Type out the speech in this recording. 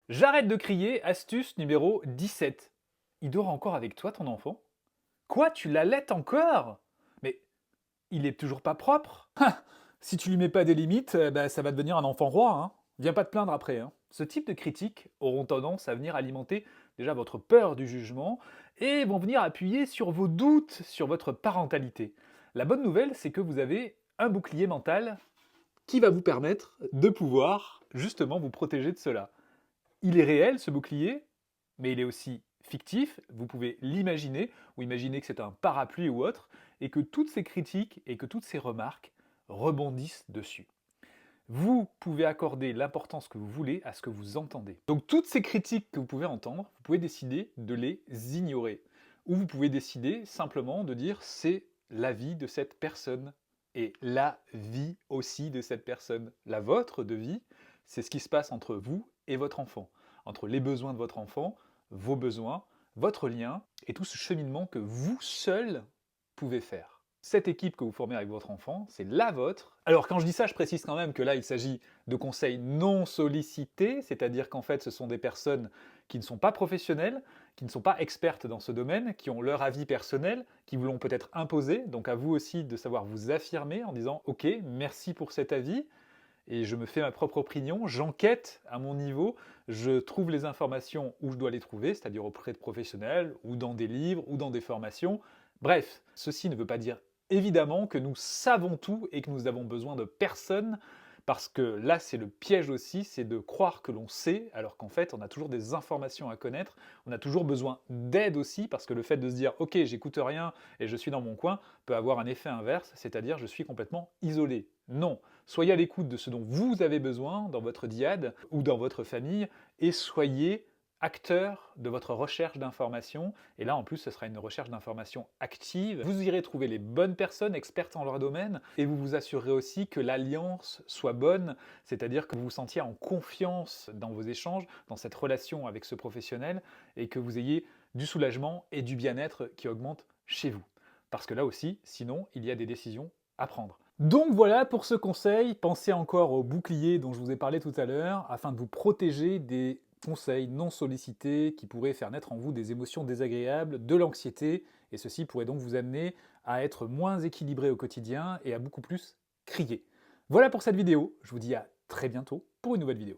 J'arrête de crier, astuce numéro 17. Il dort encore avec toi, ton enfant? Quoi, tu l'allaites encore? Mais il est toujours pas propre? Ah, si tu lui mets pas des limites, bah, ça va devenir un enfant roi, hein. Viens pas te plaindre après, hein. Ce type de critiques auront tendance à venir alimenter déjà votre peur du jugement et vont venir appuyer sur vos doutes sur votre parentalité. La bonne nouvelle, c'est que vous avez un bouclier mental qui va vous permettre de pouvoir justement vous protéger de cela. Il est réel, ce bouclier, mais il est aussi fictif. Vous pouvez l'imaginer, ou imaginer que c'est un parapluie ou autre, et que toutes ces critiques et que toutes ces remarques rebondissent dessus. Vous pouvez accorder l'importance que vous voulez à ce que vous entendez. Donc toutes ces critiques que vous pouvez entendre, vous pouvez décider de les ignorer. Ou vous pouvez décider simplement de dire c'est la vie de cette personne et la vie aussi de cette personne. La vôtre de vie, c'est ce qui se passe entre vous et votre enfant, entre les besoins de votre enfant, vos besoins, votre lien et tout ce cheminement que vous seul pouvez faire. Cette équipe que vous formez avec votre enfant, c'est la vôtre. Alors quand je dis ça, je précise quand même que là, il s'agit de conseils non sollicités, c'est-à-dire qu'en fait, ce sont des personnes qui ne sont pas professionnelles, qui ne sont pas expertes dans ce domaine, qui ont leur avis personnel, qui vous l'ont peut-être imposé, donc à vous aussi de savoir vous affirmer en disant « Ok, merci pour cet avis », et je me fais ma propre opinion, j'enquête à mon niveau, je trouve les informations où je dois les trouver, c'est-à-dire auprès de professionnels, ou dans des livres, ou dans des formations. Bref, ceci ne veut pas dire évidemment que nous savons tout et que nous avons besoin de personne, parce que là c'est le piège aussi, c'est de croire que l'on sait, alors qu'en fait on a toujours des informations à connaître, on a toujours besoin d'aide aussi, parce que le fait de se dire « ok, j'écoute rien et je suis dans mon coin » peut avoir un effet inverse, c'est-à-dire je suis complètement isolé. Non, soyez à l'écoute de ce dont vous avez besoin dans votre diade ou dans votre famille et soyez acteur de votre recherche d'informations. Et là, en plus, ce sera une recherche d'informations active. Vous irez trouver les bonnes personnes expertes en leur domaine et vous vous assurerez aussi que l'alliance soit bonne, c'est-à-dire que vous vous sentiez en confiance dans vos échanges, dans cette relation avec ce professionnel et que vous ayez du soulagement et du bien-être qui augmentent chez vous. Parce que là aussi, sinon, il y a des décisions à prendre. Donc voilà pour ce conseil, pensez encore au bouclier dont je vous ai parlé tout à l'heure, afin de vous protéger des conseils non sollicités qui pourraient faire naître en vous des émotions désagréables, de l'anxiété, et ceci pourrait donc vous amener à être moins équilibré au quotidien et à beaucoup plus crier. Voilà pour cette vidéo, je vous dis à très bientôt pour une nouvelle vidéo.